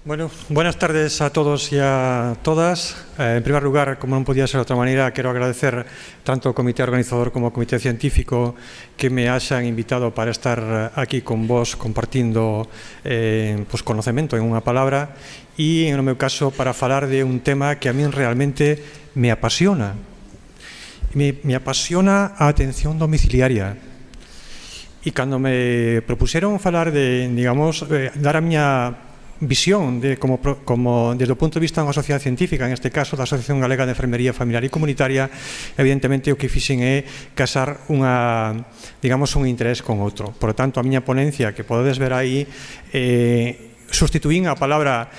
Bueno, buenas tardes a todos y a todas. En primer lugar, como no podía ser de otra manera, quiero agradecer tanto al comité organizador como al comité científico que me hayan invitado para estar aquí con vos compartindo conocimiento en unha palabra e, no meu caso, para falar de un tema que a mí realmente me apasiona. Me apasiona a atención domiciliaria. E cando me propuseron falar de, digamos, dar a miña visión de como desde o punto de vista dunha sociedade científica, en este caso da Asociación Galega de Enfermería Familiar e Comunitaria, evidentemente o que fixen é casar un interés con outro. Por lo tanto, a miña ponencia, que podedes ver aí, sustituín a palabra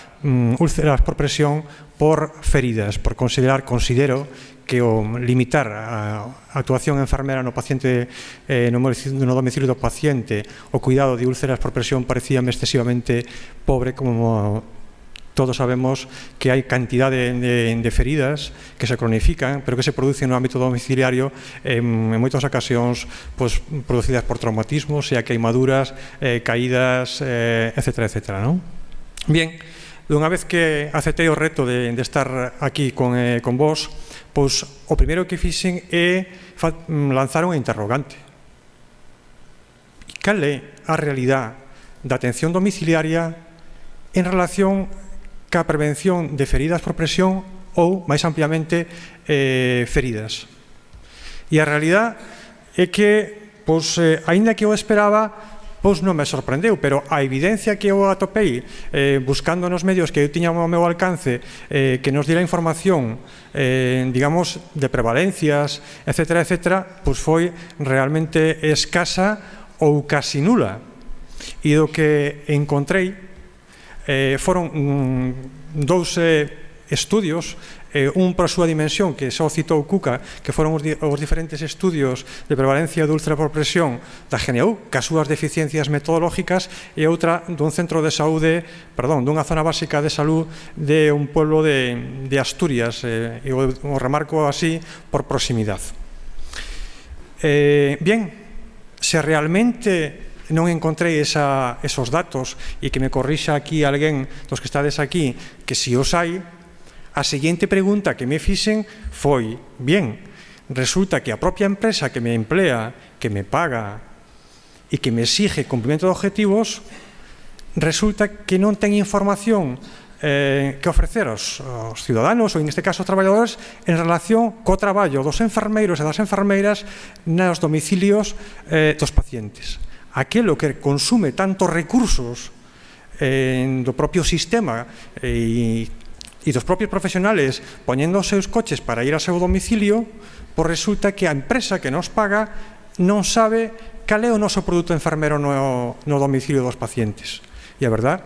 úlceras por presión por feridas, por considero que o limitar a actuación enfermera no paciente no domicilio do paciente, o cuidado de úlceras por presión parecíame excesivamente pobre, como todos sabemos que hai cantidad de feridas que se cronifican, pero que se producen no ámbito domiciliario en moitas ocasións producidas por traumatismos, sea queimaduras, caídas, etcétera, etcétera, non? Bien, dunha vez que aceptei o reto de estar aquí con vos, pois o primeiro que fixen é lanzar unha interrogante. Cal é a realidade da atención domiciliaria en relación ca prevención de feridas por presión ou, máis ampliamente, feridas? E a realidade é que, aínda que eu esperaba, non me sorprendeu, pero a evidencia que eu atopei buscando nos medios que eu tiña ao meu alcance que nos diera información digamos, de prevalencias, etcétera, etcétera, pois foi realmente escasa ou casi nula. E do que encontrei foron dous estudios, un para a súa dimensión, que só citou Cuca, que foron os diferentes estudios de prevalencia de úlcera por presión da GNU, que as súas deficiencias metodológicas, e outra dun centro de saúde, dunha zona básica de salud de un pueblo de Asturias, e o remarco así por proximidade. Bien, se realmente non encontrei esos datos, e que me corrixa aquí alguén dos que estades aquí, que si os hai, a seguinte pregunta que me fixen foi, bien, resulta que a propia empresa que me emplea, que me paga e que me exige cumprimento de objetivos, resulta que non ten información que ofrecer aos ciudadanos, ou en este caso aos traballadores, en relación co traballo dos enfermeiros e das enfermeiras nos domicilios dos pacientes. Aquelo que consume tantos recursos do propio sistema e dos propios profesionales poñendo os seus coches para ir ao seu domicilio, pois resulta que a empresa que nos paga non sabe cal é o noso produto enfermero no domicilio dos pacientes. E a verdade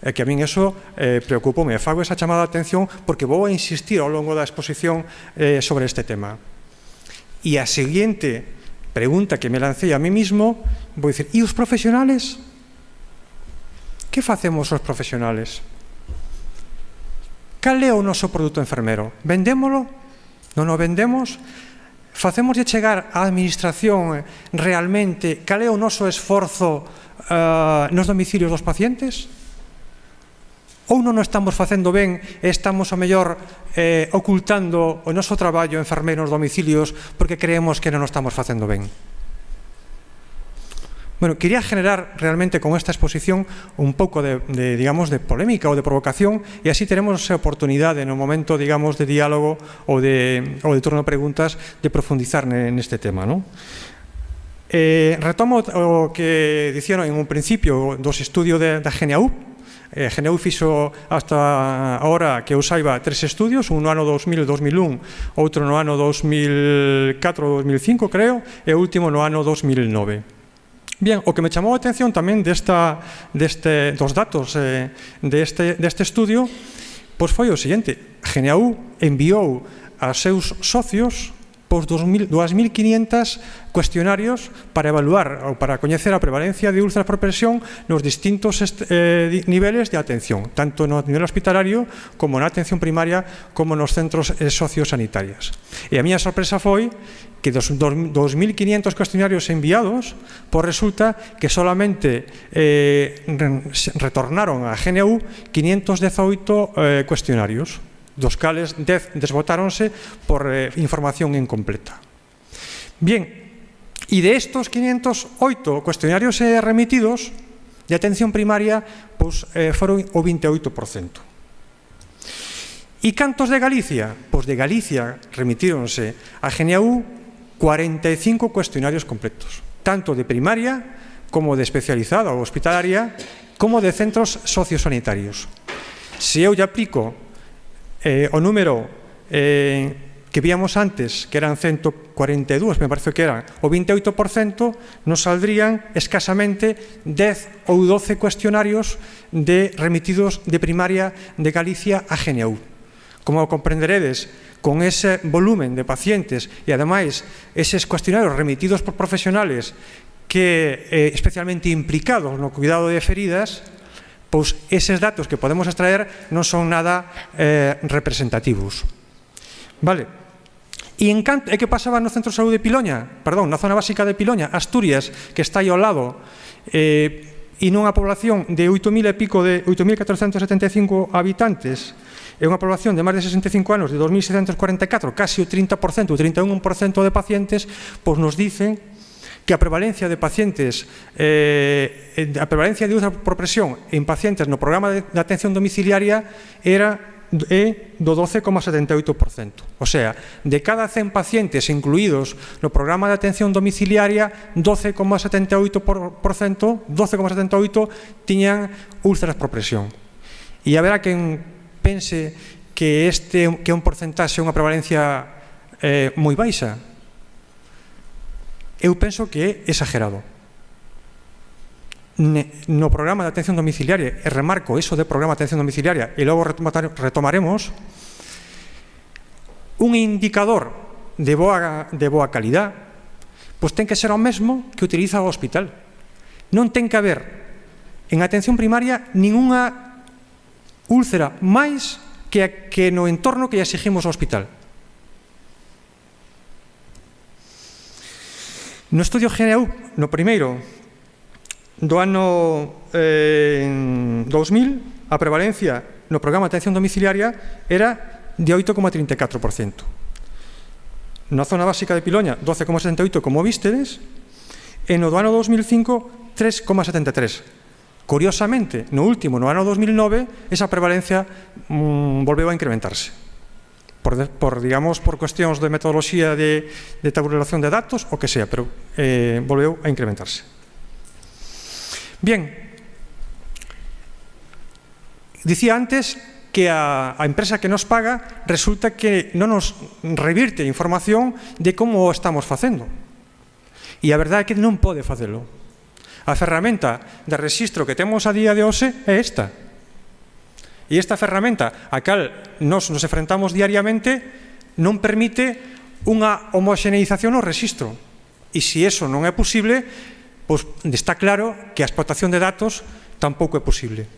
é que a min eso preocupoume, e fago esa chamada de atención porque vou a insistir ao longo da exposición sobre este tema. E a seguinte pregunta que me lancei a mí mismo, vou dicir, e os profesionales? Que facemos os profesionales? Cal é o noso produto enfermero? Vendémolo? Non o vendemos? Facémoslle chegar á administración realmente cal é o noso esforzo nos domicilios dos pacientes? Ou non o estamos facendo ben e estamos, ao mellor, ocultando o noso traballo enfermeiro nos domicilios porque creemos que non o estamos facendo ben? Bueno, quería generar realmente con esta exposición un pouco de polémica ou de provocación, e así teremos a oportunidade no momento, digamos, de diálogo ou de turno de preguntas de profundizar neste tema, non? Retomo o que dicieron en un principio dos estudios da GNU. GNU fixo hasta ahora que eu saiba 3 estudios, un no ano 2000 e 2001, outro no ano 2004 ou 2005, creo, e o último no ano 2009. Bien, o que me chamou a atención tamén dos datos deste estudio, pois foi o seguinte: GNU enviou aos seus socios pois 2.500 cuestionarios para evaluar ou para coñecer a prevalencia de úlceras por presión nos distintos niveles de atención, tanto no nivel hospitalario como na atención primaria como nos centros sociosanitarios. E a miña sorpresa foi que dos 2.500 cuestionarios enviados, pois resulta que solamente retornaron a GNU 518 cuestionarios, dos cales 10 desbotáronse por información incompleta. Bien, e de estos 508 cuestionarios remitidos de atención primaria, pois foron o 28%. E cantos de Galicia? Pois de Galicia remitíronse a GNU 45 cuestionarios completos, tanto de primaria como de especializada ou hospitalaria, como de centros sociosanitarios. Se eu lle aplico o número que víamos antes, que eran 142, me parece que eran o 28%, nos saldrían escasamente 10 ou 12 cuestionarios remitidos de primaria de Galicia a GNU. Como comprenderedes, con ese volumen de pacientes e, ademais, eses cuestionarios remitidos por profesionales que especialmente implicados no cuidado de feridas, pois eses datos que podemos extraer non son nada representativos. Vale. E que pasaba no Centro de Saúde de Piloña? Perdón, na zona básica de Piloña, Asturias, que está aí ao lado, e nunha población de 8.000 e pico de 8.475 habitantes, é unha población de máis de 65 anos, de 2.644, casi o 30%, o 31% de pacientes, pois nos dicen que a prevalencia de pacientes, a prevalencia de úlcera por presión en pacientes no programa de atención domiciliaria é do 12,78%. O sea, de cada 100 pacientes incluídos no programa de atención domiciliaria, 12,78% tiñan úlceras por presión. E haberá quen pense que é un porcentaxe, unha prevalencia moi baixa. Eu penso que é exagerado. No programa de atención domiciliaria, e remarco iso de programa de atención domiciliaria, e logo retomaremos, un indicador de boa calidad, pois ten que ser o mesmo que utiliza o hospital. Non ten que haber en atención primaria ningunha úlcera máis que no entorno que lle exigimos ao hospital. No estudio GNU, no primeiro do ano 2000, a prevalencia no programa de atención domiciliaria era de 8,34%. Na zona básica de Piloña, 12,78%, como vistedes, e no do ano 2005, 3,73%. Curiosamente, no último, no ano 2009, esa prevalencia volveu a incrementarse. Digamos, por cuestións de metodoloxía de tabulación de datos, o que sea, pero volveu a incrementarse. Bien, dicía antes que a empresa que nos paga resulta que non nos revirte información de como o estamos facendo. E a verdade é que non pode facelo. A ferramenta de rexistro que temos a día de hoxe é esta. E esta ferramenta a cal nos enfrentamos diariamente non permite unha homoxeneización no rexistro. E se iso non é posible, pois está claro que a explotación de datos tampouco é posible.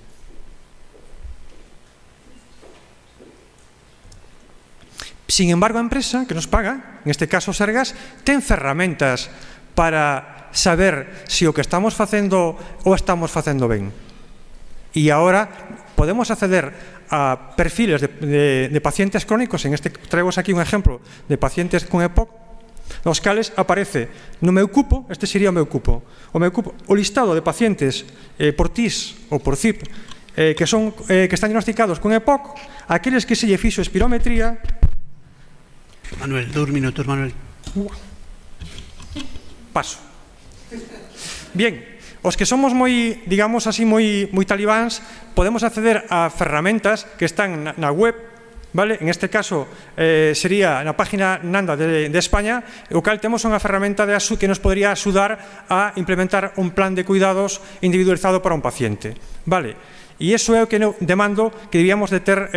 Sin embargo, a empresa que nos paga, en este caso Sergas, ten ferramentas para saber se o que estamos facendo o estamos facendo ben. E agora podemos acceder a perfiles de pacientes crónicos, en este traemos aquí un exemplo de pacientes con EPOC, nos cales aparece no meu cupo, este sería o meu cupo, o listado de pacientes por TIS ou por CIP que están diagnosticados con EPOC, aqueles que se lle fixo espirometría. Manuel, 2 minutos, Manuel. Paso. Bien, os que somos moi, digamos así, moi talibáns, podemos acceder a ferramentas que están na web, vale? En este caso sería na página NANDA de España, o cal temos unha ferramenta que nos podría axudar a implementar un plan de cuidados individualizado para un paciente, vale? E iso é o que demando que debíamos de ter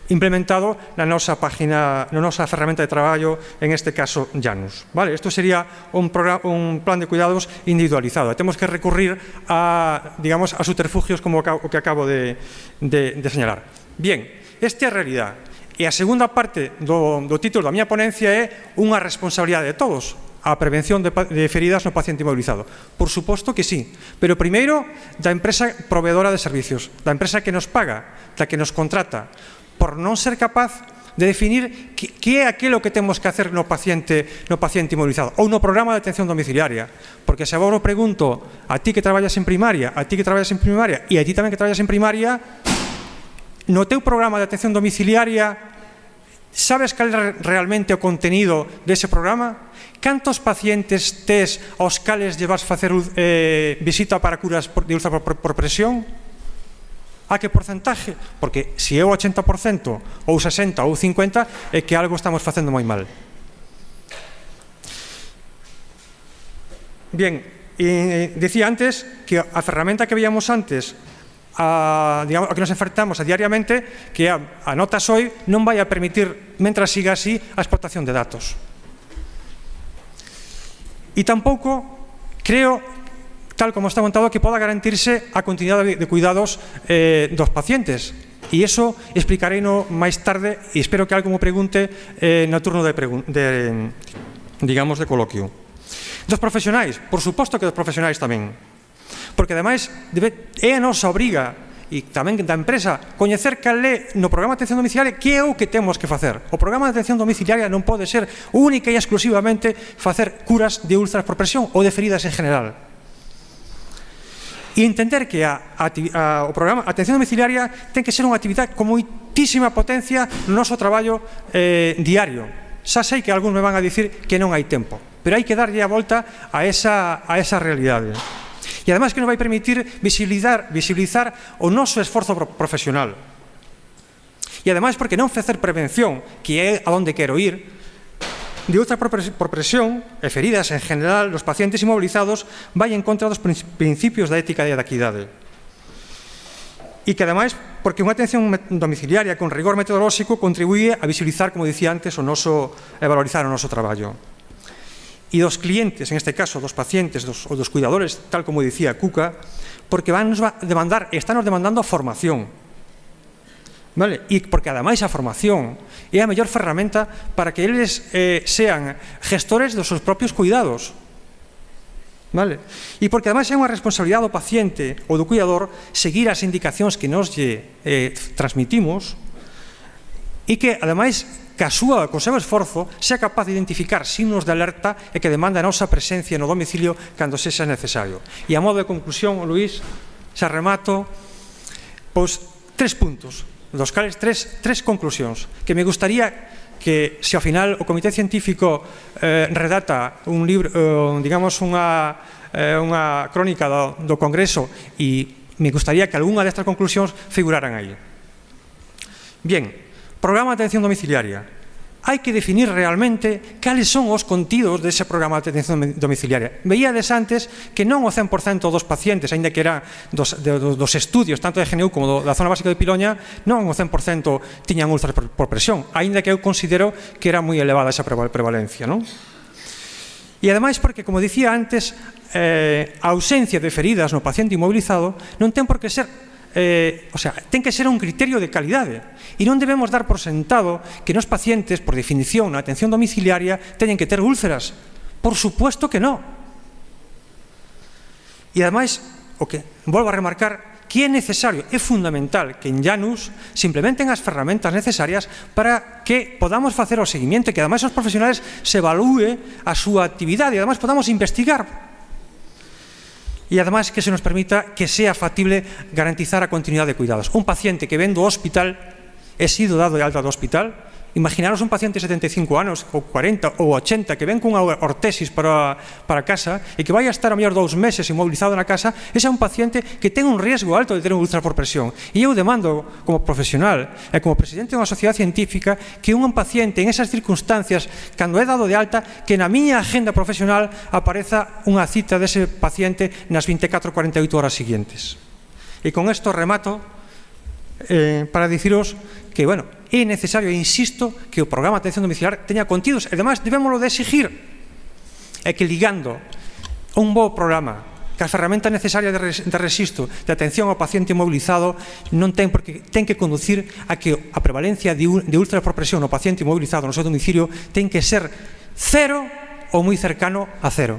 implementado na nosa página, na nosa ferramenta de traballo, en este caso Janus. Vale? Isto sería un plan de cuidados individualizado. Temos que recurrir a, digamos, a subterfugios como o que acabo de señalar. Bien, esta é a realidade. E a segunda parte do título da miña ponencia é unha responsabilidade de todos, a prevención de feridas no paciente inmobilizado. Por suposto que sí, pero primeiro da empresa proveedora de servicios, da empresa que nos paga, da que nos contrata, por non ser capaz de definir que é aquilo que temos que hacer no paciente inmobilizado ou no programa de atención domiciliaria. Porque se agora pregunto a ti que traballas en primaria, a ti que traballas en primaria e a ti tamén que traballas en primaria, no teu programa de atención domiciliaria, sabes cal é realmente o contenido dese programa? Cantos pacientes tes aos cales llevas facer visita para curas de úlcera por presión? A que porcentaje? Porque se é o 80% ou 60% ou 50% é que algo estamos facendo moi mal. Bien, decía antes que a ferramenta que veíamos antes, digamos, a que nos enfrentamos diariamente, que a nota SOI non vai a permitir, mentras siga así, a explotación de datos. E tampouco creo, tal como está montado, que poda garantirse a continuidade de cuidados dos pacientes. E iso explicareino máis tarde e espero que algo me pregunte no turno digamos, de coloquio. Dos profesionais, por suposto que dos profesionais tamén. Porque, ademais, é a nosa obriga e tamén da empresa coñecer cal é no programa de atención domiciliaria que é o que temos que facer. O programa de atención domiciliaria non pode ser única e exclusivamente facer curas de úlceras por presión ou de feridas en general. E entender que o programa de atención domiciliaria ten que ser unha actividade con moitísima potencia no noso traballo diario. Xa sei que algúns me van a dicir que non hai tempo, pero hai que darlle a volta a esa realidade. E ademais que nos vai permitir visibilizar o noso esforzo profesional. E ademais porque non facer prevención, que é a onde quero ir, de úlcera por presión e feridas en general dos pacientes inmovilizados vai en contra dos principios da ética e da equidade. E que ademais, porque unha atención domiciliaria con rigor metodolóxico contribuye a visibilizar, como dicía antes, e valorizar o noso traballo. E dos clientes, en este caso dos pacientes ou dos cuidadores, tal como dicía Cuca, porque están nos demandando formación. Vale? E porque ademais a formación é a mellor ferramenta para que eles sean gestores dos seus propios cuidados. Vale? E porque ademais é unha responsabilidade do paciente ou do cuidador seguir as indicacións que nos transmitimos e que ademais co seu esforzo, sea capaz de identificar signos de alerta e que demanda a nosa presencia no domicilio cando sexa necesario. E a modo de conclusión, Luís, xa remato, pois 3 puntos, dos cales 3 conclusións, que me gustaría que, se ao final o Comité Científico redata un libro, digamos, unha crónica do Congreso, e me gustaría que algunha destas conclusións figuraran aí. Bien, programa de atención domiciliaria. Hai que definir realmente cales son os contidos dese programa de atención domiciliaria. Veíades antes que non o 100% dos pacientes, aínda que era dos estudios, tanto de GNU como da zona básica de Piloña, non o 100% tiñan úlceras por presión, aínda que eu considero que era moi elevada esa prevalencia, non? E ademais porque, como dicía antes, a ausencia de feridas no paciente inmobilizado non ten por que ser ten que ser un criterio de calidade e non debemos dar por sentado que nos pacientes, por definición, na atención domiciliaria teñen que ter úlceras. Por supuesto que non. E ademais, o que volvo a remarcar, que é necesario, é fundamental que en Janus se implementen as ferramentas necesarias para que podamos facer o seguimento e que ademais os profesionales se evalúe a súa actividade e ademais podamos investigar. E ademais que se nos permita que sea factible garantizar a continuidade de cuidados. Un paciente que ven do hospital e sido dado de alta do hospital, imaginaros un paciente de 75 anos, ou 40 ou 80, que ven cunha ortesis para casa e que vai a estar a mellor 2 meses inmobilizado na casa, ese é un paciente que ten un riesgo alto de ter unha úlcera por presión. E eu demando, como profesional e como presidente dunha sociedade científica, que un paciente en esas circunstancias, cando é dado de alta, que na miña agenda profesional apareza unha cita dese paciente nas 24 ou 48 horas seguintes. E con isto remato, para diciros que, bueno, é necesario, insisto, que o programa de atención domiciliar teña contidos, e ademais debémoslo de exigir, é que ligando un bo programa que a ferramenta necesaria de resisto de atención ao paciente inmobilizado non ten que conducir a que a prevalencia de úlceras por presión no paciente inmobilizado no seu domicilio ten que ser cero ou moi cercano a cero.